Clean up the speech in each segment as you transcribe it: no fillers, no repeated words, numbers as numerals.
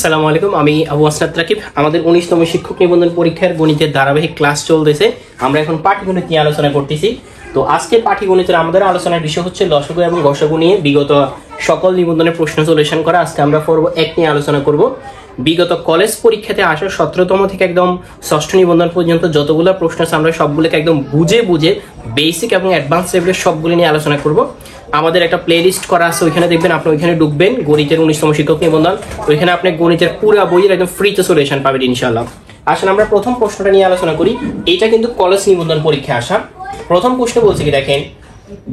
আসসালামু আলাইকুম, আমি আবু আসনাদ রাকিব। আমাদের 19তম শিক্ষক নিবন্ধন পরীক্ষার গণিতের ধারাবাহিক ক্লাস চলতেছে। আমরা এখন পাটিগণিত নিয়ে আলোচনা করতেছি। তো আজকের পাটিগণিতের আমাদের আলোচনার বিষয় হচ্ছে লসাগু এবং গসাগু নিয়ে বিগত সকল নিবন্ধনের প্রশ্ন সলিউশন করা। আজকে আমরা পর্ব 1 নিয়ে আলোচনা করব। বিগত কলেজ পরীক্ষাতে আসা 17তম থেকে একদম 6ষ্ঠ নিবন্ধন পর্যন্ত যতগুলো প্রশ্ন আছে আমরা সবগুলোকে একদম বুঝে বেসিক এবং অ্যাডভান্স লেভেলের সবগুলো নিয়ে আলোচনা করব। আমাদের একটা প্লে লিস্ট করা আছে, ওইখানে দেখবেন, আপনি ওইখানে ঢুকবেন, গণিতের 19তম শিক্ষক নিবন্ধন, ওইখানে আপনি গণিতের পুরো বইয়ের একদম ফ্রিতে সলিউশন পাবেন ইনশাআল্লাহ। আসলে আমরা প্রথম প্রশ্নটা নিয়ে আলোচনা করি। এটা কিন্তু কলেজ নিবন্ধন পরীক্ষা আসা। প্রথম প্রশ্ন বলছে কি দেখেন,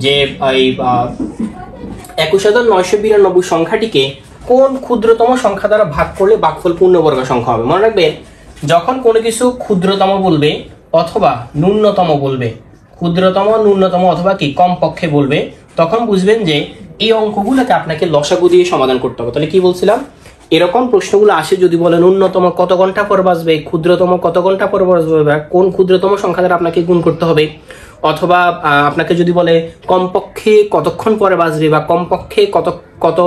যে এই 21,992 সংখ্যাটিকে কোন ক্ষুদ্রতম সংখ্যা দ্বারা ভাগ করলে ভাগফল পূর্ণবর্গ সংখ্যা হবে। মনে রাখবেন, যখন কোনো কিছু ক্ষুদ্রতম বলবে অথবা ন্যূনতম বলবে, ক্ষুদ্রতম, ন্যূনতম অথবা কি কমপক্ষে বলবে, তখন বুঝবেন যে এই অঙ্কগুলোকে আপনাকে লসাগু দিয়ে সমাধান করতে হবে। তাহলে কি বলছিলাম, এরকম প্রশ্নগুলো আসে যদি বলে ন্যূনতম কত ঘন্টা পর বাঁচবে, ক্ষুদ্রতম কত ঘন্টা পর বাঁচবে, কোন ক্ষুদ্রতম সংখ্যা দ্বারা আপনাকে গুণ করতে হবে, অথবা আপনাকে যদি বলে কমপক্ষে কতক্ষণ পরে বাঁচবে বা কমপক্ষে কত কত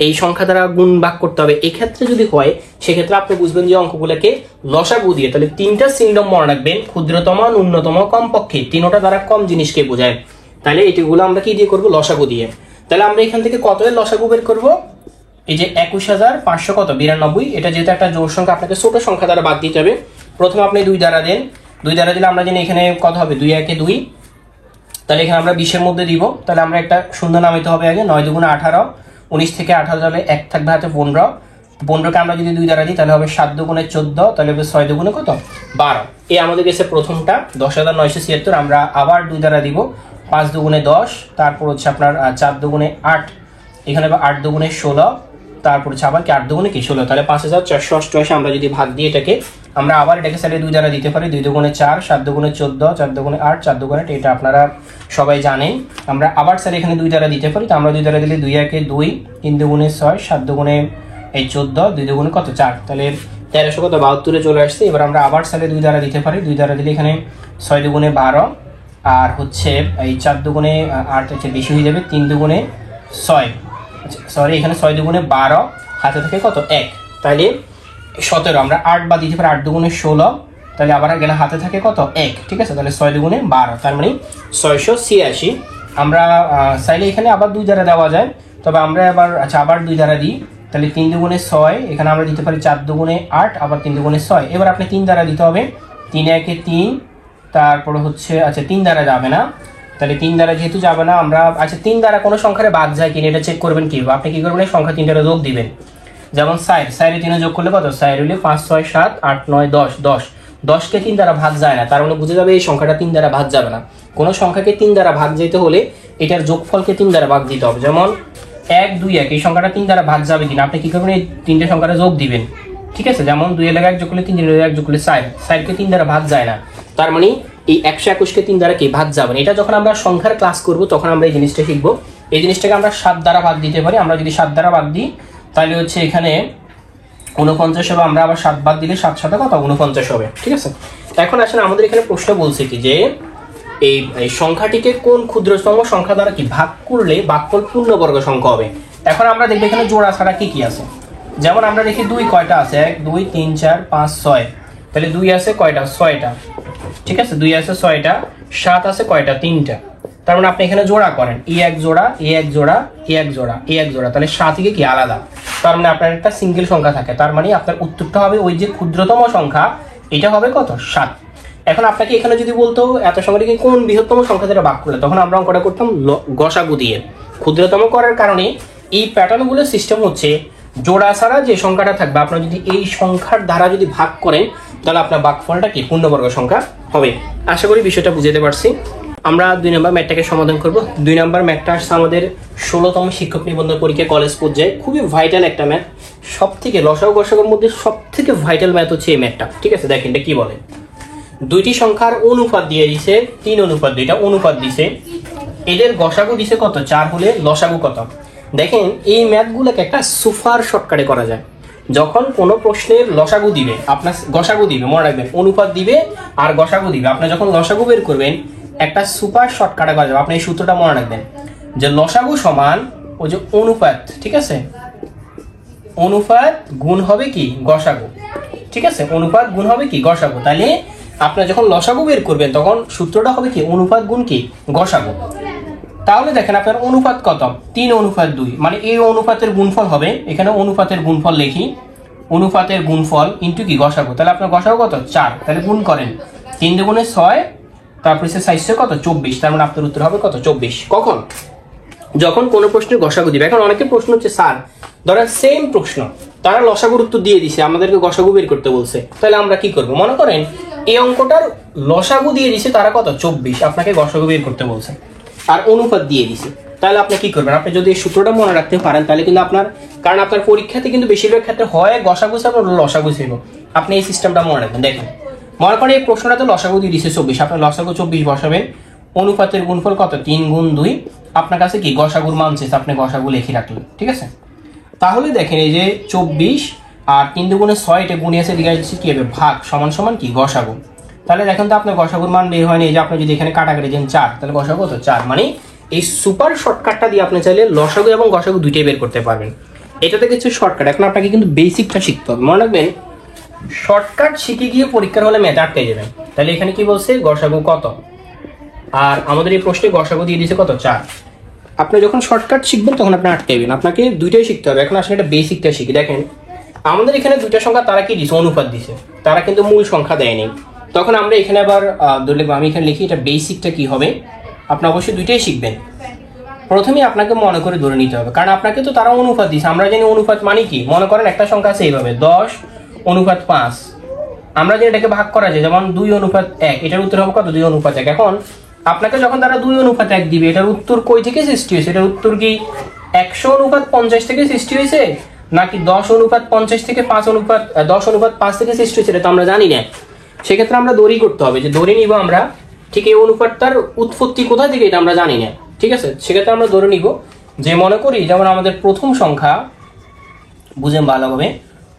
এই সংখ্যা দ্বারা গুণ ভাগ করতে হবে, এক্ষেত্রে যদি হয় সেক্ষেত্রে আপনি বুঝবেন যে অঙ্কগুলোকে লসাগু দিয়ে। তাহলে তিনটা সিংডম মনে রাখবেন, ক্ষুদ্রতম, ন্যূনতম, কমপক্ষে, তিনটা দ্বারা কম জিনিসকে বোঝায়। তাহলে এটিগুলো আমরা কি দিয়ে করবো, লসাগু দিয়ে। তাহলে আমরা এখান থেকে কত এর লসাগু বের করবো, এই যে 21,592, এটা যেহেতু একটা জোড় সংখ্যা, আপনাকে ছোট সংখ্যা দ্বারা বাদ দিতে হবে। প্রথমে আপনি 2 দ্বারা দেন, 2 দ্বারা দিলে আমরা জানি এখানে কত হবে, 2 একে 2, তাহলে এখানে আমরা 20-এর মধ্যে দিব। তাহলে আমরা একটা শূন্য নামাইতে হবে আগে, 9 দুগুণে 18, 19 থেকে 18 যাবে, 1 থাকবে হাতে 15, 15কে আমরা যদি 2 দ্বারা দিই তাহলে হবে 7 দুগুণে 14, তাহলে হবে 6 দুগুণে কত, 12। এই আমাদের কাছে প্রথমটা 10,976। আমরা আবার 2 দ্বারা দিব, 5 দুগুণে 10, তারপর হচ্ছে আপনার 4 দুগুণে 8, এখানে 8 দুগুণে 16, তারপর হচ্ছে আবার কি 8 দুগুণে কি 16, তাহলে 5,488। আমরা যদি ভাগ দিই এটাকে, আমরা আবার এটাকে সাইডে 2 দ্বারা দিতে পারি, 2 দুগুণে 4, 7 দুগুণে 14, 4 দুগুণে 8, 4 দুগুণে 8, এটা আপনারা সবাই জানেন। আমরা আবার সাইডে এখানে 2 দ্বারা দিতে পারি, তো আমরা 2 দ্বারা দিলে 2 একে 2, 3 দুগুণে 6, 7 দুগুণে 14, 2 দুগুণে কত 4, তাহলে 1372 চলে আসছে। এবার আমরা আবার সাইডে 2 দ্বারা দিতে পারি, 2 দ্বারা দিলে এখানে 6 দুগুণে 12, আর হচ্ছে এই 4 দুগুণে 8 হচ্ছে বেশি হয়ে যাবে, 3 দুগুণে 6, সরি এখানে 6 দুগুণে 12, হাতে থেকে কত 1, তাহলে 17। আমরা 8 বা দিতে পারি, 8 দুগুণে 16, তাহলে আবার এখানে হাতে থাকে কত 1, ঠিক আছে। তাহলে 6 দুগুণে 12, তার মানে 686। আমরা চাইলে এখানে আবার 2 দ্বারা দেওয়া যায়, তবে আমরা আবার 2 দ্বারা দিই, তাহলে 3 দুগুণে 6, এখানে আমরা দিতে পারি 4 দুগুণে 8, আবার 3 দুগুণে 6। এবার আপনি 3 দ্বারা দিতে হবে, 3 একে 3, তারপরে হচ্ছে 3 দ্বারা যাবে না, তাহলে 3 দ্বারা যেহেতু যাবে না, আমরা 3 দ্বারা কোনো সংখ্যার ভাগ যায় কিনা এটা চেক করবেন কি, আপনি কি করবেন, সংখ্যা 3টারে যোগ দিবেন। যেমন 4 3 যোগ করলে কত, 4 হলে 5 6 7 8 9 10, 10কে 3 দ্বারা ভাগ যায় না, তার মানে বুঝে যাবে এই সংখ্যাটা 3 দ্বারা ভাগ যাবে না। কোনো সংখ্যাকে 3 দ্বারা ভাগ যেতে হলে এটার যোগফলকে 3 দ্বারা ভাগ দিতে হবে। যেমন 1 2 1, এই সংখ্যাটা 3 দ্বারা ভাগ যাবে কিনা, আপনি কি করবেন, এই 3টে সংখ্যাটা যোগ দিবেন, ঠিক আছে। যেমন 2 এর জায়গায় 1 যোগ করলে 3, 3 এর জায়গায় 1 যোগ করলে 4, 4কে 3 দ্বারা ভাগ যায় না, তার মানে এই 121কে 3 দ্বারা কি ভাগ যাবে না। এটা যখন আমরা সংখ্যার ক্লাস করব তখন আমরা এই জিনিসটা শিখবো। এই জিনিসটাকে আমরা 7 দ্বারা ভাগ দিতে পারি। আমরা যদি 7 দ্বারা ভাগ দিই তাহলে হচ্ছে এখানে 49 হবে, আমরা আবার 7 বাদ দিলে 7 7 কত 49 হবে, ঠিক আছে। এখন আসলে আমাদের এখানে প্রশ্ন বলছে কি, যে এই সংখ্যাটিকে কোন ক্ষুদ্রতম সংখ্যা দ্বারা কি ভাগ করলে ভাগফল পূর্ণবর্গ সংখ্যা হবে। এখন আমরা দেখব এখানে জোড়া ছাড়া কি কি আছে। যেমন আমরা দেখি 2 কয়টা আছে, 1 2 3 4 5 6, তাহলে 2 আছে কয়টা, 6টা, ঠিক আছে। 2 আছে 6টা, 7 আছে কয়টা, 3টা। তার মানে আপনি এখানে জোড়া করেন, এক জোড়া, এক জোড়া, এক জোড়া, এক জোড়া, তাহলে 7 থেকে কি আলাদা, তার মানে আপনার একটা সিঙ্গেল সংখ্যা থাকে, তার মানে আপনার উত্তরটা হবে ওই যে ক্ষুদ্রতম সংখ্যা, এটা হবে কত, 7। এখন আপনাকে এখানে যদি বলতো এত সংখ্যাটিকে কোন বৃহত্তম সংখ্যা দ্বারা ভাগ করলে, তখন আমরা অঙ্কটা করতাম গসাগু দিয়ে। ক্ষুদ্রতম করার কারণে এই প্যাটার্নগুলোর সিস্টেম হচ্ছে জোড়া ছাড়া যে সংখ্যাটা থাকবে, আপনার যদি এই সংখ্যার দ্বারা যদি ভাগ করেন তাহলে আপনার ভাগফলটা কি পূর্ণবর্গ সংখ্যা হবে। আশা করি বিষয়টা বুঝতে পারছি। আমরা 2 নম্বর ম্যাথটাকে সমাধান করব। 2 নম্বর ম্যাথটা আসছে আমাদের 16তম শিক্ষক নিবন্ধন পরীক্ষা কলেজ পর্যায়ে, খুবই ভাইটাল একটা ম্যাথ। সব থেকে লসাগু গসাগুর মধ্যে সব থেকে ভাইটাল ম্যাথ হচ্ছে এই ম্যাথটা, ঠিক আছে। দেখেন এটা কি বলে, দুইটি সংখ্যার অনুপাত দিয়ে দিছে 3:2, এটা অনুপাত দিছে, এদের গসাগু দিছে কত, 4 হলে লসাগু কত। দেখেন এই ম্যাথগুলোকে একটা সুপার শর্টকাটে করা যায়। যখন কোনো প্রশ্নের লসাগু দিবে, আপনার গসাগু দিবে, মনে রাখবেন অনুপাত দিবে আর গসাগু দিবে, আপনি যখন লসাগু বের করবেন একটা সুপার শর্টকাটে করা যাবে। আপনি এই সূত্রটা মনে রাখবেন যে লসাগু সমান ওই যে অনুপাত, ঠিক আছে, অনুপাত গুণ হবে কি গসাগু, ঠিক আছে, অনুপাত গুণ হবে কি গসাগু। তাহলে আপনার যখন লসাগু বের করবেন তখন সূত্রটা হবে কি অনুপাত গুণ কি গসাগু। তাহলে দেখেন আপনার অনুপাত কত 3:2, মানে এই অনুপাতের গুণফল হবে, এখানে অনুপাতের গুণফল লিখি, অনুপাতের গুণফল ইন্টু কি গসাগু। তাহলে আপনার গসাগু কত 4, তাহলে গুণ করেন 3 দুগুণে 6, তারপরে সে 4 কত 24, তার মানে আপনার উত্তর হবে কত 24। কখন? যখন কোনো প্রশ্নের গসাগু দিবে। এখন অনেকের প্রশ্ন হচ্ছে স্যার ধরেন সেম প্রশ্ন, তারা লসাগুর উত্তর দিয়ে দিছে, আমাদেরকে গসাগু বের করতে বলছে, তাহলে আমরা কি করব? মনে করেন এই অঙ্কটার লসাগু দিয়ে দিছে তারা কত 24, আপনাকে গসাগু বের করতে বলছে আর অনুপাত দিয়ে দিছে, তাহলে আপনি কি করবেন? আপনি যদি এই সূত্রটা মনে রাখতে পারেন তাহলে কিন্তু আপনার, কারণ আপনার পরীক্ষাতে কিন্তু বেশিরভাগ ক্ষেত্রে হয় গসাগু ছিল লসাগু ছিল, আপনি এই সিস্টেমটা মনে রাখবেন। দেখেন মনে করেন এই প্রশ্নটাতে লসাগু দিয়ে দিছে 24, আপনার লসাগু 24 বসাবেন, অনুপাতের গুণফল কত 3 × 2, আপনার কাছে কি গসাগুর মান চেয়েছে, আপনি গসাগু লিখে রাখলেন, ঠিক আছে। তাহলে দেখেন এই যে 24 আর 3 দুগুণে 6, এটা গুণিয়েছে দিকে কি হবে ভাগ সমান সমান কি গসাগু। তাহলে দেখেন তো আপনার গসাগুর মান বের হয়নি, এই যে আপনি যদি এখানে কাটাকাটি দেন 4, তাহলে গসাগু কত 4, মানে এই সুপার শর্টকাটটা দিয়ে আপনি চাইলে লসাগু এবং গসাগু দুইটাই বের করতে পারবেন। এটাতে কিছু শর্টকাট, এখন আপনাকে কিন্তু বেসিকটা শিখতে হবে। মনে রাখবেন শর্টকাট শিখে গিয়ে পরীক্ষার হলে ম্যাথ আটকে যাবেন। তাহলে এখানে কি বলছে গসাগু কত, আর আমাদের এই প্রশ্নে গসাগু দিয়ে দিয়েছে কত 4। আপনি যখন শর্টকাট শিখবেন তখন আপনি আটকাইবেন, আপনাকে দুইটাই শিখতে হবে। এখন আসলে এটা বেসিকটা শিখি। দেখেন আমাদের এখানে দুইটা সংখ্যা তারা কি দিছে অনুপাত দিছে, তারা কিন্তু মূল সংখ্যা দেয়নি। তখন আমরা এখানে আবার ধরে আমি এখানে লিখি এটা বেসিকটা কি হবে। আপনি অবশ্যই দুইটাই শিখবেন। প্রথমে আপনাকে মনে করে ধরে নিতে হবে, কারণ আপনাকে তো তারা অনুপাত দিছে, আমরা জানি অনুপাত মানে কি। মনে করেন একটা সংখ্যা আছে এইভাবে 10:5, আমরা যে এটাকে ভাগ করা যায় যেমন 2:1, এটার উত্তর হবে কত 2:1। এখন আপনাকে যখন তারা 2:1 দিবে, এটার উত্তর কই থেকে সৃষ্টি হয়েছে? এটার উত্তর কি 100:50 থেকে সৃষ্টি হয়েছে, নাকি 10:50 থেকে 10:5 থেকে সৃষ্টি হয়েছে? এটা তো আমরা জানি না। সেক্ষেত্রে আমরা দড়ি করতে হবে, যে দড়ি নিব আমরা, ঠিক এই অনুপাতটার উৎপত্তি কোথা থেকে এটা আমরা জানি না, ঠিক আছে। সেক্ষেত্রে আমরা ধরে নিব যে মনে করি যেমন আমাদের প্রথম সংখ্যা, বুঝেন ভালোভাবে,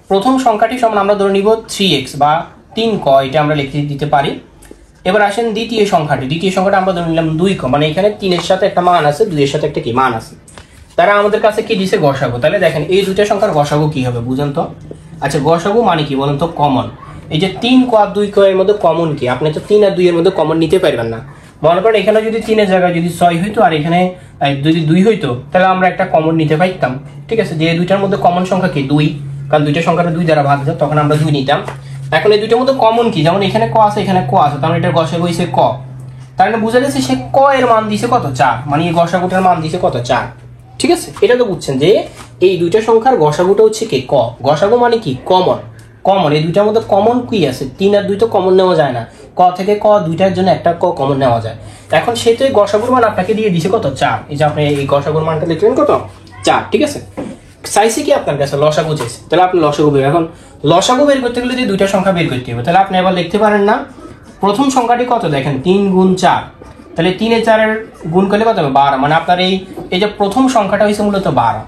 প্রথম সংখ্যাটি সমান আমরা ধরে নিব 3x বা 3 ক, এটা আমরা লিখে দিতে পারি। এবার আসেন দ্বিতীয় সংখ্যাটা আমরা ধরে নিলাম 2 ক, মানে এখানে 3 এর সাথে একটা মান আছে, 2 এর সাথে একটা কি মান আছে, তারা আমাদের কাছে কি দিছে গসাগু। তাহলে দেখেন এই দুইটা সংখ্যার গসাগু কি হবে বুঝেন তো। আচ্ছা গসাগু মানে কি বলেন তো? কমন। এই যে 3 ক আর 2 ক এর মধ্যে কমন কি? আপনি তো 3 আর 2 এর মধ্যে কমন নিতে পারবেন না। মনে করেন এখানে যদি 3 এর জায়গায় যদি 6 হইতো আর এখানে যদি 2 হইতো, তাহলে আমরা একটা কমন নিতে পারতাম, ঠিক আছে। যে দুইটার মধ্যে কমন সংখ্যা কি 2, কারণ দুইটা সংখ্যাটা 2 দ্বারা ভাগ যায়, তখন আমরা 2 নিতাম। এখন এই দুইটার মধ্যে কমন কি? যেমন এখানে ক আছে, এখানে ক আছে, তার মানে এটার গসাগু হইছে ক। তার মানে বুঝা গেছে সে ক এর মান দিছে কত 4, মানে এই গসাগুটার মান দিছে কত 4, ঠিক আছে। এটা তো বুঝছেন যে এই দুইটা সংখ্যার গসাগুটা হচ্ছে কি ক। গসাগু মানে কি কমন। এই দুইটার মধ্যে কমন কি আছে? 3 আর 2 তো কমন নেওয়া যায় না, ক থেকে ক দুইটার জন্য একটা ক কমন নেওয়া যায়। এখন সেটা গসাগুর মান আপনাকে দিয়ে দিছে কত 4, এই যে আপনি এই গসাগুর মানটা লিখলেন কত 4, ঠিক আছে। চাইছে কি আপনার কাছে লসাগু চাইছে, তাহলে আপনি লসাগু বের। এখন লসাগু বের করতে গেলে যে দুইটা সংখ্যা বের করতে হবে, তাহলে আপনি এবার লিখতে পারেন না প্রথম সংখ্যাটি কত, দেখেন 3 × 4, তাহলে 3 এর 4 এর গুণ করলে কত হবে 12, মানে আপনার এই যে প্রথম সংখ্যাটা হয়েছে মূলত 12।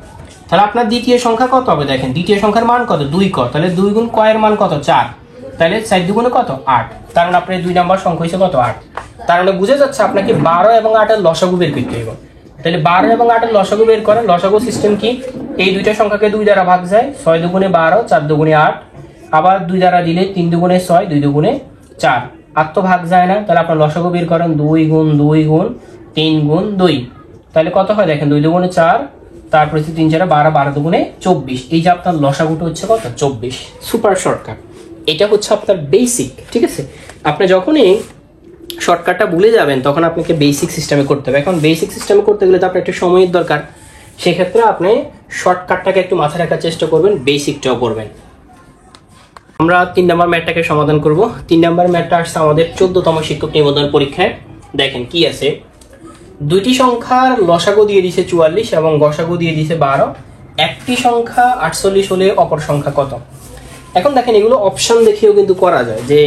তাহলে আপনার দ্বিতীয় সংখ্যা কত হবে? দেখেন দ্বিতীয় সংখ্যার মান কত 2 ক, তাহলে 2 গুণ ক এর মান কত 4, তাহলে 4 দুগুণে কত 8, তার মানে আপনার 2 নম্বর সংখ্যা হয়েছে কত 8। তার মানে বুঝে যাচ্ছে আপনাকে 12 এবং 8 এর লসাগু বের করতে হবে। তাহলে 12 এবং 8 এর লসাগু বের করেন। লসাগু সিস্টেম কি? এই দুইটা সংখ্যাকে 2 দ্বারা ভাগ যায়, 6 দুগুণে 12, 4 দুগুণে 8, আবার 2 দ্বারা দিলে 3 দুগুণে 6, 2 দুগুণে 4, আর তো ভাগ যায় না। তাহলে আপনার লসাগু বের করেন 2 গুণ 2 গুণ 3 গুণ 2, তাহলে কত হয় দেখেন 2 দুগুণে 4, তারপরে 3 4 12, 12 দুগুণে 24, এই যে আপনার লসাগুটা হচ্ছে কত 24। সুপার শর্টকাট, এটা হচ্ছে আপনার বেসিক, ঠিক আছে। আপনি যখনই শর্টকাটটা ভুলে যাবেন তখন আপনাকে বেসিক সিস্টেমে করতে হবে। এখন বেসিক সিস্টেমে করতে গেলে তো আপনার একটা সময়ের দরকার, সেক্ষেত্রে আপনি শর্টকাটটাকে একটু মাথায় রাখার চেষ্টা করবেন, বেসিকটাও করবেন। আমরা 3 নম্বর ম্যাথটাকে সমাধান করব। 3 নম্বর ম্যাথটা আসছে আমাদের 14তম শিক্ষক নিবন্ধন পরীক্ষায়। দেখেন কি আছে, দুইটি সংখ্যার লসাগু দিয়ে দিছে 44 এবং গসাগু দিয়ে দিছে 12, একটি সংখ্যা 48 হলে অপর সংখ্যা কত। এখন দেখেন এগুলো অপশন দেখেও কিন্তু করা যায়, যে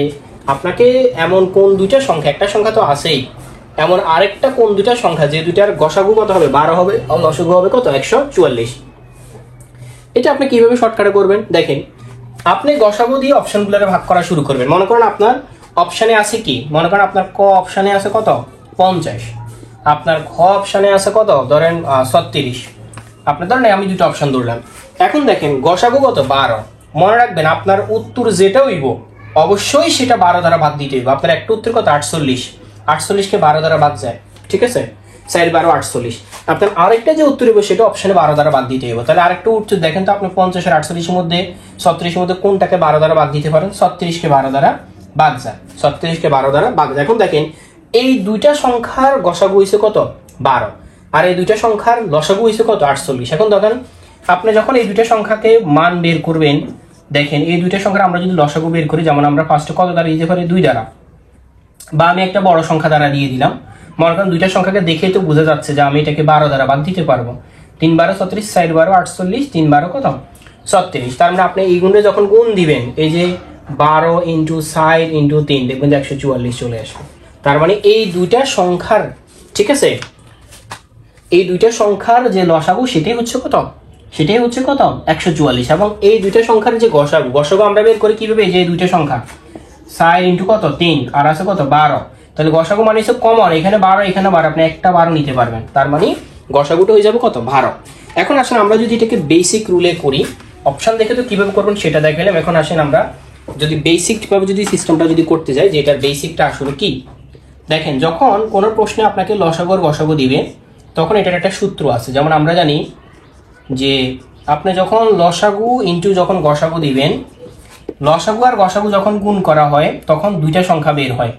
আপনাকে এমন কোন দুইটা সংখ্যা, একটা সংখ্যা তো আছেই, এমন আরেকটা কোন দুইটা সংখ্যা যে দুইটার গসাগু কত হবে 12 হবে, আর লসাগু হবে কত 144। এটা আপনি কিভাবে শর্টকাটে করবেন? দেখেন আপনি গসাগু দিয়ে অপশনগুলোরে ভাগ করা শুরু করবেন। মনে করেন আপনার অপশনে আছে কি, মনে করেন আপনার ক অপশনে আছে কত 50, আপনার খ অপশনে আছে কত ধরেন 36, আপনার ধরেন আমি দুটো অপশন ধরলাম, এখন দেখেন গসাগু কত 12, মনে রাখবেন আপনার উত্তর যেটা হইব অবশ্যই সেটা 12 দ্বারা ভাগ দিতে হইব। আপনার একটা উত্তর কত 48, 48কে 12 দ্বারা ভাগ যায়, ঠিক আছে, 4 12 48। আপনার আরেকটা যে উত্তর হইব সেটা অপশনে 12 দ্বারা ভাগ দিতে হইব। তাহলে আরেকটা উত্তর দেখেন তো আপনি 50 আর 48 মধ্যে 36 মধ্যে কোনটাকে 12 দ্বারা ভাগ দিতে পারেন? 36কে 12 দ্বারা ভাগ যায়, 36কে 12 দ্বারা ভাগ যায়। এখন দেখেন এই দুইটা সংখ্যার গসাগু হইছে কত 12, আর এই দুইটা সংখ্যার লসাগু হইছে কত 48। এখন দেখেন আপনি যখন এই দুইটা সংখ্যাকে মান বের করবেন, দেখেন এই দুইটা সংখ্যার আমরা যদি লসাগু বের করি, যেমন আমরা ফার্স্টে কত দ্বারা দিতে পারি? 2 দ্বারা, বা আমি একটা বড় সংখ্যা দ্বারা দিয়ে দিলাম। মনে করেন দুইটা সংখ্যাকে দেখেই তো বোঝা যাচ্ছে যে আমি এটাকে 12 দ্বারা ভাগ দিতে পারবো। 3 12 36, 4 12 48, 3 12 কত 36। তার মানে আপনি এই গুণে যখন গুণ দিবেন, এই যে 12 ইন্টু 4 ইন্টু 3, দেখবেন যে 144 চলে আসবে। তার মানে এই দুইটা সংখ্যার, ঠিক আছে, এই দুইটা সংখ্যার যে লসাগু সেটাই হচ্ছে কত? সেটাই হচ্ছে কত 144। এবং এই দুইটা সংখ্যার যে গসাগু, গসাগু আমরা বের করি কিভাবে? যে দুইটা সংখ্যা 4 ইন্টু কত 3 আর আছে কত 12, তাহলে গসাগু মানে হচ্ছে কমন, এখানে 12 এখানে 12, আপনি একটা 12 নিতে পারবেন। তার মানে গসাগুটা হয়ে যাবে কত 12। এখন আসেন আমরা যদি এটাকে বেসিক রুলে করি, অপশন দেখে তো কিভাবে করবেন সেটা দেখালাম। এখন আসেন আমরা যদি বেসিক ভাবে যদি সিস্টেমটা যদি করতে যাই, যে এটার বেসিকটা আসলে কি, দেখেন যখন কোনো প্রশ্নে আপনাকে লসাগু আর গসাগু দিবে তখন এটার একটা সূত্র আছে। যেমন আমরা জানি যে আপনি যখন লসাগু ইন্টু যখন গসাগু দিবেন, লসাগু আর গসাগু যখন গুণ করা হয় তখন দুইটা সংখ্যা বের হয়,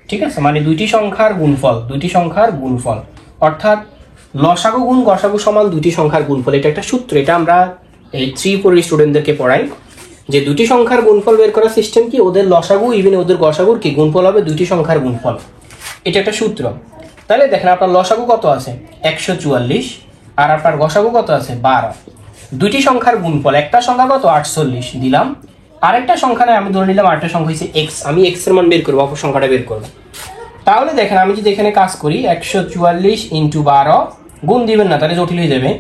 ঠিক আছে, মানে দুইটি সংখ্যার গুণফল, দুইটি সংখ্যার গুণফল, অর্থাৎ লসাগু গুণ গসাগু সমান দুইটি সংখ্যার গুণফল। এটা একটা সূত্র, এটা আমরা এই 3 4 স্টুডেন্টদেরকে পড়াই যে দুটি সংখ্যার গুণফল বের করার সিস্টেম কি, ওদের লসাগু ইভেন ওদের গসাগুর কি গুণফল হবে দুইটি সংখ্যার গুণফল, এটা একটা সূত্র। তাহলে দেখেন আপনার লসাগু কত আছে 144 আর আপনার গসাগু কত আছে 12, দুইটি সংখ্যার গুণফল, একটা সংখ্যা কত 48 দিলাম, আরেকটা সংখ্যা নয় আমি ধরে নিলাম আরেকটা সংখ্যা হচ্ছে x, আমি x এর মান বের করবো, অপর সংখ্যাটা বের করবো। তাহলে দেখেন আমি যদি এখানে কাজ করি 144 ইন্টু 12, গুণ দিবেন না তাহলে জটিল হয়ে যাবে,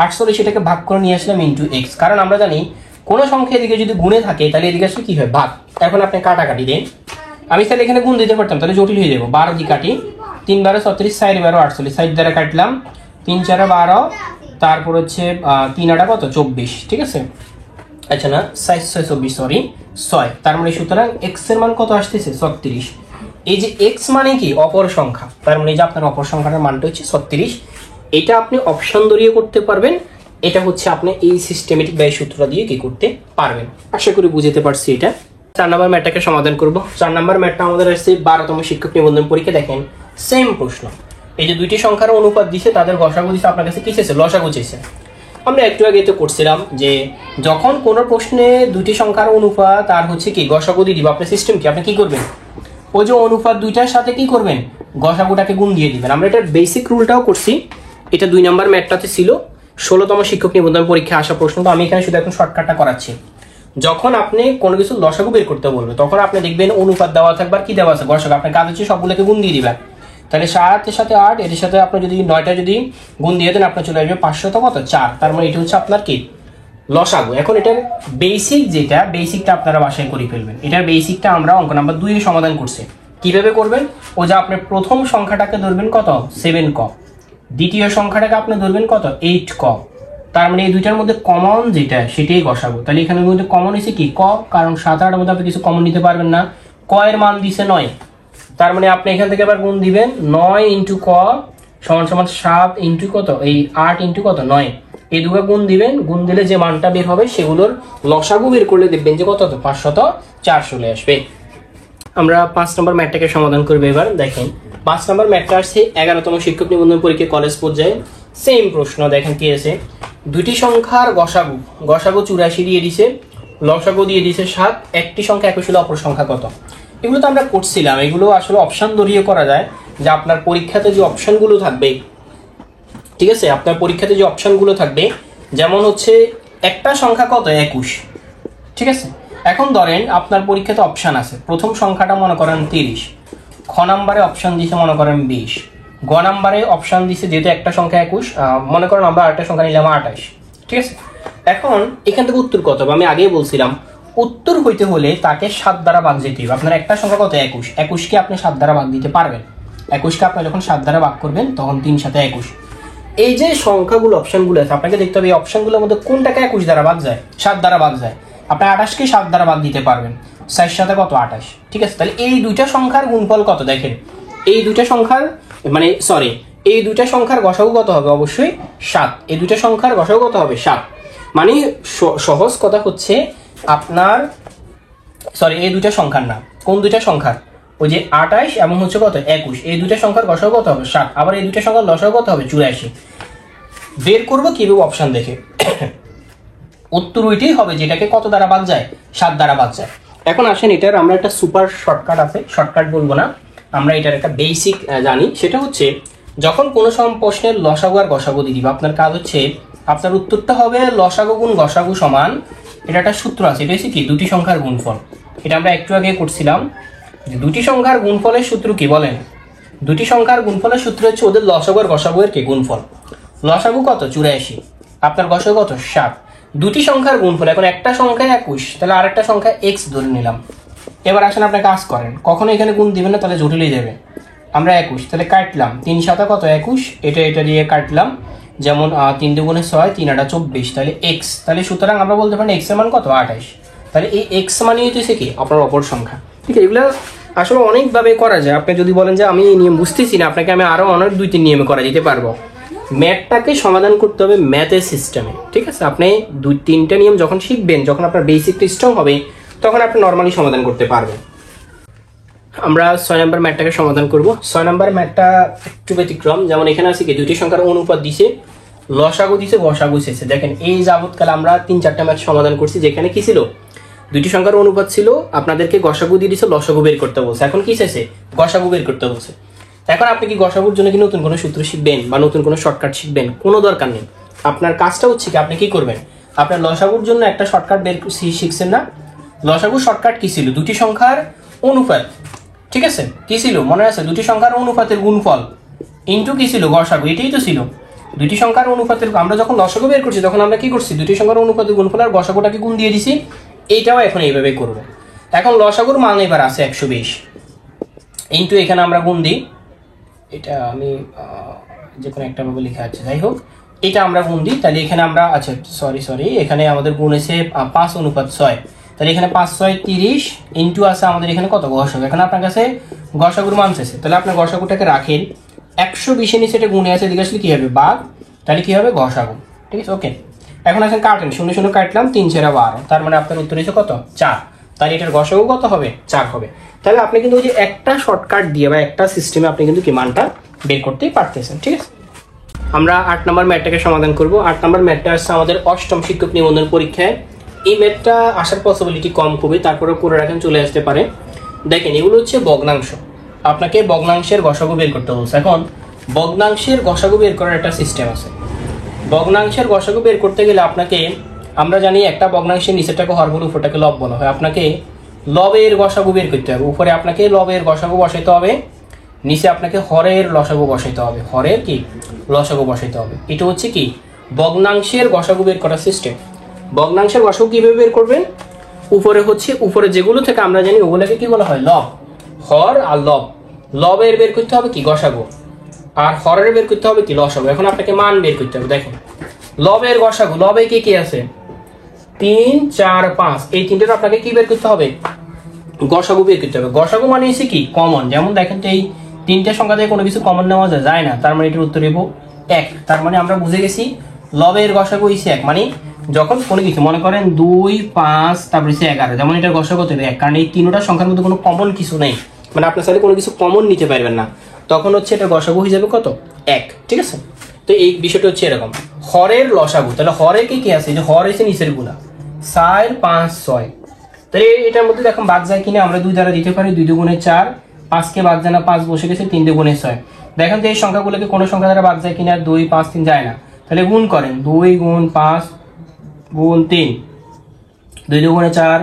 48 এটাকে ভাগ করে নিয়ে আসলাম ইন্টু x, কারণ আমরা জানি কোনো সংখ্যা এদিকে যদি গুণে থাকে তাহলে এদিকে আসলে কি হয় ভাগ। এখন আপনি কাটাকাটি দেন, আমি তাহলে এখানে গুণ দিতে পারতাম, তাহলে জটিল হয়ে যাবো, 12 দিয়ে কাটি, 3 12 36, 4 12 48, 60 দ্বারা কাটলাম, 3 4 12, তারপর হচ্ছে 3 8 কত 24, ঠিক আছে, আচ্ছা না 6 6 24 সরি 6, তার মানে সুতরাং x এর মান কত আসতেছে 36। এই যে x মানে কি অপর সংখ্যা, তার মানে এই যে আপনার অপর সংখ্যাটার মানটা হচ্ছে 36। এটা আপনি অপশন ধরিয়ে করতে পারবেন, এটা হচ্ছে আপনি এই সিস্টেমেটিক ব্যয় সূত্রটা দিয়ে কি করতে পারবেন। আশা করি বুঝতে পারছি। এটা 4 নম্বর ম্যাটটাকে সমাধান করব। 4 নম্বর ম্যাটটা আমাদের আসছে 12তম শিক্ষক নিবন্ধন পরীক্ষা। দেখেন সেম প্রশ্ন, এই যে দুইটি সংখ্যার অনুপাত দিছে, তাদের গসাগু দিছে, আপনার কাছে কি চাইছে লসাগু চাইছে। আমরা একটু আগে তো করছিলাম যে যখন কোনো প্রশ্নে দুইটি সংখ্যার অনুপাত আর হচ্ছে কি গসাগু দিয়ে দিব, আপনার সিস্টেম কি, আপনি কি করবেন ওই যে অনুপাত দুইটার সাথে কি করবেন গসাগুটাকে গুণ দিয়ে দিবেন। আমরা এটার বেসিক রুলটাও করছি, এটা 2 নম্বর ম্যাটটাতে ছিল 16তম শিক্ষক নিবন্ধন পরীক্ষায় আসা প্রশ্ন। তো আমি এখানে শুধু এখন শর্টকাটটা করাচ্ছি। যখন আপনি কোনো কিছু লসাগু বের করতে বলবে তখন আপনি দেখবেন অনুপাত দেওয়া থাকবে আর কি দেওয়া আছে গসাগু, আপনার কাজ হচ্ছে সবগুলোকে গুণ দিয়ে দিবেন। তাহলে 7 এর সাথে 8, এর সাথে আপনি যদি 9টা যদি গুণ দিয়ে দেন আপনার চলে আসবে 504, তার মানে এটা হচ্ছে আপনার কি লসাগু। এখন এটার বেসিক যেটা, বেসিকটা আপনারা বাসায় করে ফেলবেন। এটার বেসিকটা আমরা অঙ্ক নাম্বার 2 এ সমাধান করছি। কিভাবে করবেন, ও যে আপনি প্রথম সংখ্যাটাকে ধরবেন কত 7 ক, দ্বিতীয় সংখ্যাটাকে আপনি ধরবেন কত 8 ক, তার মানে এই দুইটার মধ্যে কমন যেটা সেটাই গসাগু। তাহলে এখানে মধ্যে কমন হয়েছে কি ক, কারণ 7 8 এর মধ্যে আপনি কিছু কমন নিতে পারবেন না, ক এর মান দিছে 9, তার মানে আপনি এখান থেকে আবার গুণ দিবেন 9 ইন্টু ক সমান সমান 7 ইন্টু কত এই 8 ইন্টু কত 9, এই দুটো গুণ দিবেন, গুণ দিলে যে মানটা বের হবে সেগুলোর লসাগু বের করলে দেখবেন যে কত 504 চলে আসবে। আমরা 5 নম্বর ম্যাথটাকে সমাধান করব এবার। দেখেন 5 নম্বর ম্যাথটা আসছে 11তম শিক্ষক নিবন্ধন পরীক্ষা কলেজ পর্যায়ে, সেম প্রশ্ন। দেখেন কি আছে, দুটি সংখ্যার গসাগু, গসাগু 84 দিয়ে দিছে, লসাগু দিয়ে দিছে 7, একটি সংখ্যা 21 হলে অপর সংখ্যা কত। এগুলো তো আমরা করছিলাম, এগুলো আসলে অপশন ধরিয়ে করা যায় যে আপনার পরীক্ষাতে যে অপশনগুলো থাকবে, ঠিক আছে, আপনার পরীক্ষাতে যে অপশনগুলো থাকবে, যেমন হচ্ছে একটা সংখ্যা কত 21, ঠিক আছে। এখন ধরেন আপনার পরীক্ষাতে অপশন আছে, প্রথম সংখ্যাটা মনে করেন 30, খ নাম্বারে অপশন দিছে মনে করেন 20, গ নাম্বারে অপশন দিছে যেহেতু একটা সংখ্যা 21, মনে করেন আমরা আরেকটা সংখ্যা নিলাম 28, ঠিক আছে। এখন এখান থেকে উত্তর কত হবে, আমি আগেই বলছিলাম উত্তর হইতে হলে তাকে 7 দ্বারা ভাগ যেতে হবে। আপনার একটা সংখ্যা কত 21, 21কে আপনি 7 দ্বারা ভাগ দিতে পারবেন, 21কে আপনি যখন 7 দ্বারা ভাগ করবেন তখন 3 7 21, এই যে সংখ্যাগুলো অপশনগুলো আছে আপনাকে দেখতে হবে এই অপশনগুলোর মধ্যে কোনটাকে 21 দ্বারা ভাগ যায়, 7 দ্বারা ভাগ যায়। আপনি 28কে 7 দ্বারা ভাগ দিতে পারবেন, 4 সাথে কত 28, ঠিক আছে। তাহলে এই দুইটা সংখ্যার গুণফল কত দেখেন, এই দুইটা সংখ্যার মানে সরি এই দুইটা সংখ্যার গসাগু কত হবে, অবশ্যই 7। এই দুইটা সংখ্যার গসাগু কত হবে 7, মানে সহজ কথা হচ্ছে আপনার সরি এই দুইটা সংখ্যার না, কোন দুইটা সংখ্যার, ওই যে 28 এবং হচ্ছে কত 21, এই দুইটা সংখ্যার গসাগু কত হবে 7, আবার এই দুইটা সংখ্যার লসাগু কত হবে 84। বের করবো কিভাবে, অপশন দেখে। উত্তর ওইটাই হবে যেটাকে কত দ্বারা ভাগ যায়, 7 দ্বারা ভাগ যায়। এখন আসেন এটার আমরা একটা সুপার শর্টকাট আছে, শর্টকাট বলবো না, আমরা এটার একটা বেসিক জানি। সেটা হচ্ছে যখন কোনো প্রশ্নের লসাগু আর গসাগু দিয়ে দিব, আপনার কাজ হচ্ছে আপনার উত্তরটা হবে লসাগু গুণ গসাগু সমান, এটা একটা সূত্র আছে, এটা হচ্ছে কি দুটি সংখ্যার গুণফল। এটা আমরা একটু আগে করছিলাম যে দুটি সংখ্যার গুণফলের সূত্র কি বলেন, দুটি সংখ্যার গুণফলের সূত্র হচ্ছে ওদের লসাগু আর গসাগু এর কি গুণফল। লসাগু কত 84, আপনার গসাগু কত 7, দুটি সংখ্যার গুণফল। এখন একটা সংখ্যা 21, তাহলে আরেকটা সংখ্যা x ধরে নিলাম। এবার আসেন আপনি কাজ করেন, কখনো এখানে গুণ দিবেন না, তাহলে জটিল হয়ে যাবে। আমরা 21 তাহলে কাটলাম, 3 7 কত 21, এটা দিয়ে কাটলাম, যেমন 3 2 6 3 8 24, তাহলে x, তাহলে সুতরাং আমরা বলতে পারি x এর মান কত 28। তাহলে এই x মানে হচ্ছে কি আপনার অপর সংখ্যা, ঠিক আছে। এগুলো আসলে অনেকভাবে করা যায়। আপনি যদি বলেন যে আমি এই নিয়ম বুঝতেছি না, আপনাকে আমি আরো অনেক 2-3 নিয়মে করা দিতে পারবো। ম্যাথটাকে সমাধান করতে হবে ম্যাথের সিস্টেমে, ঠিক আছে। আপনি 2-3টা নিয়ম যখন শিখবেন, যখন আপনার বেসিকটা স্ট্রং হবে, তখন আপনি নর্মালি সমাধান করতে পারবেন। আমরা 6 নম্বর ম্যাথটাকে সমাধান করব। 6 নম্বর ম্যাথটা একটু ব্যতিক্রম, যেমন এখানে আছে কি দুইটি সংখ্যার অনুপাত দিছে, লসাগু দিছে, গসাগু শেষে। দেখেন এই যাবৎকাল আমরা 3-4টা ম্যাথ সমাধান করছি যেখানে কি ছিল, দুইটি সংখ্যার অনুপাত ছিল, আপনাদেরকে গসাগু দিয়ে দিছে, লসাগু বের করতে বলছে। এখন কি চাইছে, গসাগু বের করতে বলছে। এখন আপনি কি গসাগুর জন্য কি নতুন কোনো সূত্র শিখবেন বা নতুন কোনো শর্টকাট শিখবেন, কোনো দরকার নেই। আপনার কাজটা হচ্ছে কি আপনি কি করবেন, আপনার লসাগুর জন্য একটা শর্টকাট বের শিখছেন না, লসাগু শর্টকাট কি ছিল, দুটি সংখ্যার অনুপাত, ঠিক আছে। কি ছিল মনে আছে, দুটি সংখ্যার অনুপাতের গুণফল ইনটু কি ছিল গসাগু, এটাই তো ছিল। দুটি সংখ্যার অনুপাতের, আমরা যখন লসাগু বের করছি তখন আমরা কি করছি, দুটি সংখ্যার অনুপাতের গুণফল আর গসাগুটাকে গুণ দিয়ে দিছি। এইটাও এখন এইভাবে করবো। এখন লসাগুর মান এবার আছে 120, ইনটু এখানে আমরা গুণ দিই, এটা আমি যে কোনো একটা ভাবে লেখা আছে, যাই হোক এটা আমরা গুণ দিই। তাহলে এখানে আমরা আচ্ছা সরি এখানে আমাদের গুণ এসে 5:6, তাহলে এখানে 5 6 30 ইনটু আছে আমাদের এখানে কত গসাগু। এখন আপনার কাছে গসাগুর মান চাইছে, তাহলে আপনার গসাগুটাকে রাখেন 120 নিচে এটা গুণে আছে, এদিকে আসলে কি হবে ভাগ, তাহলে কি হবে গসাগু, ঠিক আছে। ওকে, এখন আসেন কাটেন, 0 0 কাটলাম, 3 4 12, তার মানে আপনার উত্তর হচ্ছে কত 4, তাহলে এটার গসাগু কত হবে 4 হবে। তাহলে আপনি কিন্তু ওই যে একটা শর্টকাট দিয়ে বা একটা সিস্টেমে আপনি কিন্তু কি মানটা বের করতেই পারতেছেন, ঠিক আছে। আমরা 8 নম্বর ম্যাথটাকে সমাধান করব। 8 নম্বর ম্যাথটা আসছে আমাদের অষ্টম শিক্ষক নিবন্ধন পরীক্ষায়। এই ম্যাথটা আসার পসিবিলিটি কম, খুবই, তারপরে করে রাখেন চলে আসতে পারে। দেখেন এগুলো হচ্ছে ভগ্নাংশ, আপনাকে ভগ্নাংশের গসাগু বের করতে বলছে। এখন ভগ্নাংশের গসাগু বের করার একটা সিস্টেম আছে। ভগ্নাংশের গসাগু বের করতে গেলে আপনাকে, আমরা জানি একটা ভগ্নাংশের নিচেরটাকে হর বলে উপরটাকে লব বলা হয়, আপনাকে লবের গসাগু বের করতে হবে। উপরে আপনাকে লবের গসাগু বসাইতে হবে, নিচে আপনাকে হরের লসাগু বসাইতে হবে, হরের কি লসাগু বসাইতে হবে। এটা হচ্ছে কি ভগ্নাংশের গসাগু বের করার সিস্টেম। ভগ্নাংশের গসাগু কিভাবে বের করবেন, উপরে হচ্ছে উপরে যেগুলো থেকে আমরা জানি ওগুলোকে কি বলা হয় লব, হর আর লব। লবের বের করতে হবে কি গসাগু, আর হরের বের করতে হবে কি লসাগু। এখন আপনাকে মান বের করতে হবে। দেখেন লবের গসাগু, লবে কি কি আছে 3 4 5, এই তিনটের আপনাকে কি বের করতে হবে, গসাগু বের করতে হবে। গসাগু মানে হচ্ছে কি কমন, যেমন দেখেন তো এই তিনটে সংখ্যা থেকে কোনো কিছু কমন নেওয়া যায় না, তার মানে এটার উত্তর দেবো 1। তার মানে আমরা বুঝে গেছি লবের গসাগু হইছে 1, মানে যখন কোনো কিছু মনে করেন 2 5 তারপরে 11, যেমন এটার গসাগু হবে 1, কারণ এই তিনটা সংখ্যার মধ্যে কোনো কমন কিছু নেই, মানে আপনার সাথে কোনো কিছু কমন নিতে পারবেন না, তখন হচ্ছে এটা গসাগু হয়ে যাবে কত 1, ঠিক আছে। তো এই বিষয়টা হচ্ছে এরকম। হরের লসাগু, তাহলে হরে কি কি আছে, যে হর এসে নিচের গুলা 4 5 6, তাহলে এটার মধ্যে দেখুন বাদ যায় কিনা, আমরা 2 দ্বারা দিতে পারি, 2 2 4, 5 কে বাদ যায় না, 5 বসে গেছে, 3 2 6। দেখেন তো এই সংখ্যাগুলোকে কোনো সংখ্যা দ্বারা বাদ যায় কিনা, 2 5 3 যায় না, তাহলে গুণ করেন 2 গুণ 5 গুণ 3, 2 2 4,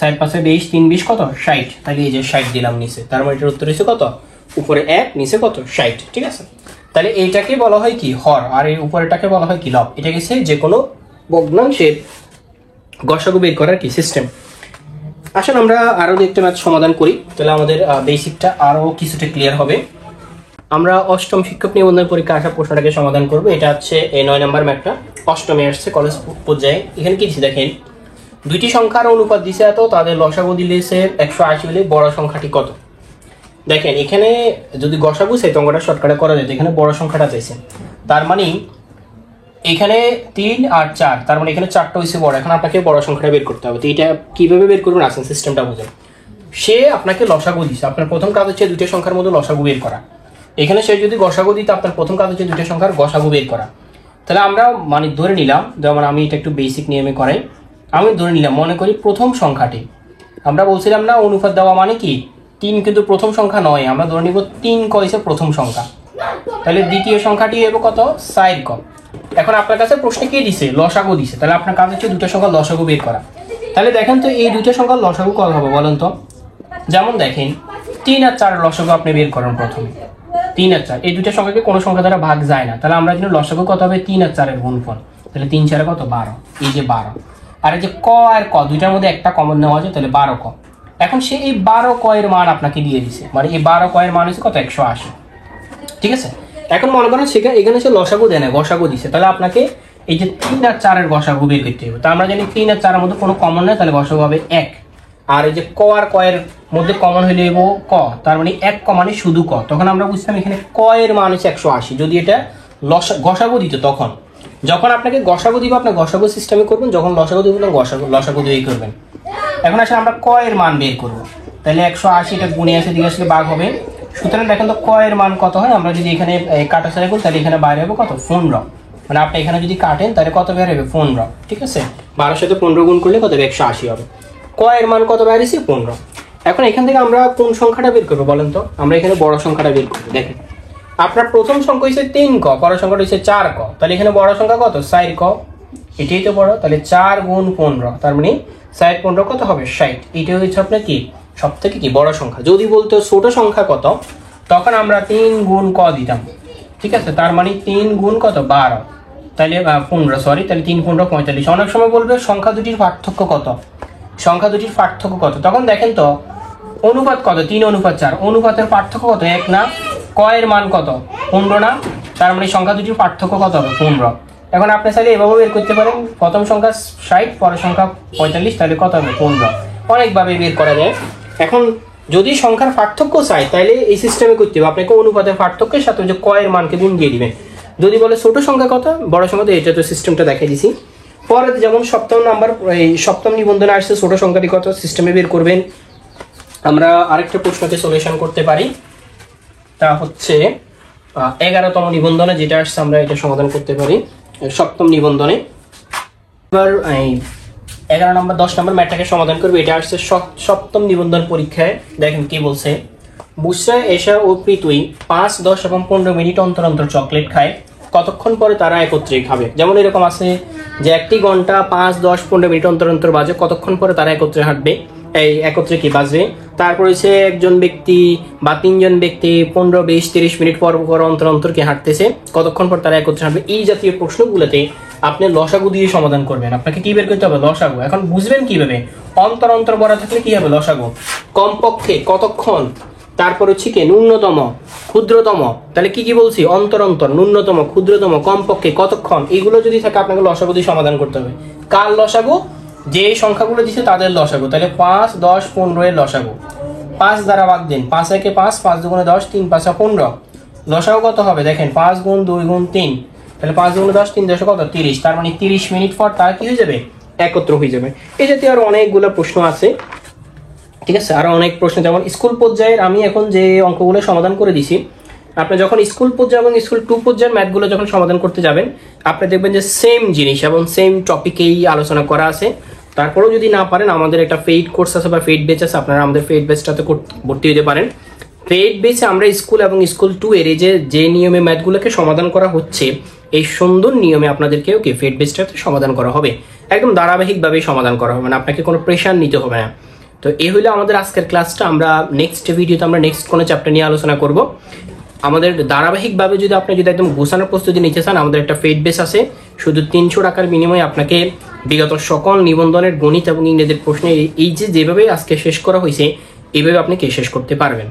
7 5 20, 3 20 কত 60, তাহলে এই যে 60 দিলাম নিচে, তার মানে এটার উত্তর হচ্ছে কত, উপরে 1 নিচে কত 60, ঠিক আছে। তাহলে এইটাকে বলা হয় কি হর, আর এই উপরেটাকে বলা হয় কি লব। এটা গেছে যে কোনো ভগ্নাংশের গসাগু বের করার কি সিস্টেম। আসলে আমরা আরো একটা ম্যাথ সমাধান করি, তাহলে আমাদের বেসিকটা আরো কিছুটা ক্লিয়ার হবে। আমরা অষ্টম শিক্ষক নিবন্ধন পরীক্ষা আসা প্রশ্নটাকে সমাধান করব। এটা হচ্ছে এই 9 নম্বর ম্যাথটা, অষ্টমে আসছে কলেজ পর্যায়ে। এখানে কি দিচ্ছে দেখেন, দুইটি সংখ্যার অনুপাত দিছে এত, তাদের লসাগু দিলেছে 180 হলে বড় সংখ্যাটি কত। দেখেন এখানে যদি গসাগু চাই তো অঙ্কটা শর্টকাটে করা যেত, এখানে বড় সংখ্যাটা চাইছে, তার মানে এখানে 3 আর 4, তার মানে এখানে 4টা হয়েছে বড়। এখন আপনাকে বড় সংখ্যাটা বের করতে হবে। তো এটা কিভাবে বের করবেন আসেন সিস্টেমটা বুঝেন। সে আপনাকে লসাগু দিচ্ছে, আপনার প্রথম কাজ হচ্ছে দুইটা সংখ্যার মধ্যে লসাগু বের করা। এখানে সে যদি গসাগু দিত, আপনার প্রথম কাজ হচ্ছে দুইটা সংখ্যার গসাগু বের করা। তাহলে আমরা মানে ধরে নিলাম, যেমন আমি এটা একটু বেসিক নিয়মে করাই, আমি ধরে নিলাম মনে করি প্রথম সংখ্যাটি, আমরা বলছিলাম না অনুপাত দেওয়া মানে কি 3, কিন্তু প্রথম সংখ্যা নয়, আমরা ধরে নিব 3 ক হচ্ছে প্রথম সংখ্যা। তাহলে দ্বিতীয় সংখ্যাটি হবে কত 4 ক। এখন আপনার কাছে প্রশ্নে কি দিছে, লসাগু দিছে, তাহলে আপনার কাজ হচ্ছে দুটো সংখ্যার লসাগু বের করা। তাহলে দেখেন তো এই দুটো সংখ্যার লসাগু কত হবে বলেন তো। যেমন দেখেন 3 আর 4 লসাগু আপনি বের করেন প্রথমে, 3 আর 4 এই দুটো সংখ্যাকে কোনো সংখ্যা দ্বারা ভাগ যায় না, তাহলে আমরা জানি লসাগু কত হবে 3 আর 4 এর গুণফল। তাহলে 3 4 কত 12, এই যে 12। আর এই যে ক আর ক দুইটার মধ্যে একটা কমন নেওয়া যায়, তাহলে 12 ক। এখন সে এই 12 ক এর মান আপনাকে দিয়ে দিছে, মানে এই 12 ক এর মান হচ্ছে কত 180। ঠিক আছে, এখন মনে করেন সেখানে এখানে সে লসাগু দেয় না, গসাগু দিছে, তাহলে আপনাকে এই যে 3 আর 4 এর গসাগু বের করতে হবে। তা আমরা জানি 3 আর 4 এর মধ্যে কোনো কমন নেই, তাহলে গসাগু হবে 1। আর এই যে ক আর ক এর মধ্যে কমন হইলে ক, তার মানে 1 ক মানে শুধু ক। তখন আমরা বুঝতাম এখানে ক এর মান হচ্ছে 180। যদি এটা গসাগু দিত, তখন যখন আপনাকে গসাগু দিব আপনি গসাগু সিস্টেমে করবেন, যখন লসাগু দিব তখন লসাগু দিয়েই করবেন। এখন আসলে আমরা ক এর মান বের করব, তাহলে 180 এটা গুণে আসে দিকে আসলে ভাগ হবে। সুতরাং দেখেন তো ক এর মান কত হয়, আমরা যদি এখানে কাটাছাড়া করি তাহলে এখানে বাইরে হবে কত 15, মানে আপনি এখানে যদি কাটেন তাহলে কত বের হবে 15। ঠিক আছে, 12 সাথে 15 গুণ করলে কত হবে 180 হবে। ক এর মান কত বেরিয়েছে 15। এখন এখান থেকে আমরা কোন সংখ্যাটা বের করবো বলেন তো, আমরা এখানে বড় সংখ্যাটা বের করবো। দেখেন আপনার প্রথম সংখ্যা হচ্ছে 3 ক, বড় সংখ্যাটা হচ্ছে 4 ক, তাহলে এখানে বড় সংখ্যা কত 4 ক, এটাই তো বড়। তাহলে 4 গুণ 15, তার মানে 4 15 কত হবে 60। এটাই হচ্ছে আপনার কি সব থেকে কি বড় সংখ্যা। যদি বলতো ছোট সংখ্যা কত, তখন আমরা 3 গুণ ক দিতাম। ঠিক আছে, তার মানে 3 গুণ কত 12, তাহলে 15 সরি, তাহলে 3 15 45। অনেক সময় বলবে সংখ্যা দুটির পার্থক্য কত, সংখ্যা দুটির পার্থক্য কত, তখন দেখেন তো অনুপাত কত 3 অনুপাত 4, অনুপাতের পার্থক্য কত 1 না, ক এর মান কত 15 না, তার মানে সংখ্যা দুটির পার্থক্য কত হবে 15। এখন আপনি চাইলে এভাবে বের করতে পারেন, প্রথম সংখ্যা 60 পরের সংখ্যা 45, তাহলে কত হবে 15। অনেকভাবে বের করা যায়। এখন যদি সংখ্যার পার্থক্য চাই তাহলে এই সিস্টেমে করতে হবে, আপনাকে অনুপাতের পার্থক্যের সাথে যে ক এর মানকে গুণ দিয়ে দিবেন। যদি বলে ছোট সংখ্যা কত বড় সংখ্যা, তো এটা তো সিস্টেমটা দেখাই দিছি। পরে যেমন সপ্তম নাম্বার এই সপ্তম নিবন্ধনে আসছে ছোট সংখ্যাটি কত, সিস্টেমে বের করবেন। আমরা আরেকটা প্রশ্নকে সলিউশন করতে পারি, তা হচ্ছে 11তম নিবন্ধনে যেটা আসছে আমরা এটা সমাধান করতে পারি সপ্তম নিবন্ধনে। এবার 11 নম্বর 10 নম্বর ম্যাথটাকে সমাধান করবে। এটা আসছে সপ্তম নিবন্ধন পরীক্ষায়। দেখেন কি বলছে, বুসরা এশা ও পৃথুই 5 10 এবং 15 মিনিট অন্তর অন্তর চকলেট খায়, কতক্ষণ পরে তারা একত্রে খাবে। যেমন এরকম আছে যে একটি ঘন্টা 5 10 15 মিনিট অন্তর অন্তর বাজে, কতক্ষণ পরে তারা একত্রে হাঁটবে, এই একত্রে কি বাজবে। তারপর হচ্ছে একজন ব্যক্তি বা 3জন ব্যক্তি 15 20 30 মিনিট পর পর অন্তর অন্তর কি হাঁটতেছে, কতক্ষণ পর তারা একত্রে হাঁটবে। এই জাতীয় প্রশ্নগুলোতে আপনি লসাগু দিয়ে সমাধান করবেন। আপনাকে কি বের করতে হবে লসাগু। এখন বুঝবেন কিভাবে, অন্তর অন্তর বলা থাকলে কি হবে লসাগু, কমপক্ষে কতক্ষণ, তারপর হচ্ছে কি ন্যূনতম ক্ষুদ্রতম, তাহলে কি কি বলছি অন্তর অন্তর, ন্যূনতম ক্ষুদ্রতম কমপক্ষে কতক্ষণ, এইগুলো যদি থাকে আপনাকে লসাগু দিয়ে সমাধান করতে হবে। কার লসাগু, যে সংখ্যাগুলো দিচ্ছে তাদের লসাগু। তাহলে 5 10 15 এর লসাগু, 5 দ্বারা ভাগ দিন, 5 একে 5, 5 দুগুণে 10, 3 5 15। লসাগু কত হবে দেখেন 5 গুণ 2 গুণ 3, তাহলে 5 গুণ 10 3 10 কত 30, তার মানে 30 মিনিট পর তার কি হয়ে যাবে একত্র হয়ে যাবে। এই জাতীয় আরো অনেকগুলো প্রশ্ন আছে। ঠিক আছে, আরো অনেক প্রশ্ন, যেমন স্কুল পর্যায়ের আমি এখন যে অঙ্কগুলো সমাধান করে দিছি, আপনি যখন স্কুল পর্যায়ে এবং স্কুল 2 পর্যায়ের ম্যাথগুলো যখন সমাধান করতে যাবেন, আপনি দেখবেন যে সেম জিনিস এবং সেম টপিকেই আলোচনা করা আছে। তারপরেও যদি না পারেন, আমাদের একটা পেইড কোর্স আছে বা পেইড ব্যাচ আছে, আপনারা আমাদের পেইড ব্যাচটাতে ভর্তি হতে পারেন। পেইড ব্যাচে আমরা স্কুল এবং স্কুল 2 এর যে নিয়মে ম্যাথগুলোকে সমাধান করা হচ্ছে, এই সুন্দর নিয়মে আপনাদেরকেও কি পেইড ব্যাচটাতে সমাধান করা হবে, একদম ধারাবাহিকভাবে সমাধান করা হবে, মানে আপনাকে কোনো প্রেশার নিতে হবে না। তো এই হলো আমাদের আজকের ক্লাসটা। আমরা নেক্সট ভিডিওতে আমরা নেক্সট কোনো চ্যাপ্টার নিয়ে আলোচনা করব। আমাদের ধারাবাহিকভাবে যদি আপনি যদি একদম গোছানোর প্রস্তুতি নিতে চান, আমাদের একটা পেইড বেস আছে, শুধু 300 টাকার বিনিময়ে আপনাকে বিগত সকল নিবন্ধনের গণিত এবং ইংরেজির প্রশ্নে এই যে যেভাবে আজকে শেষ করা হয়েছে, এইভাবে আপনি শেষ করতে পারবেন।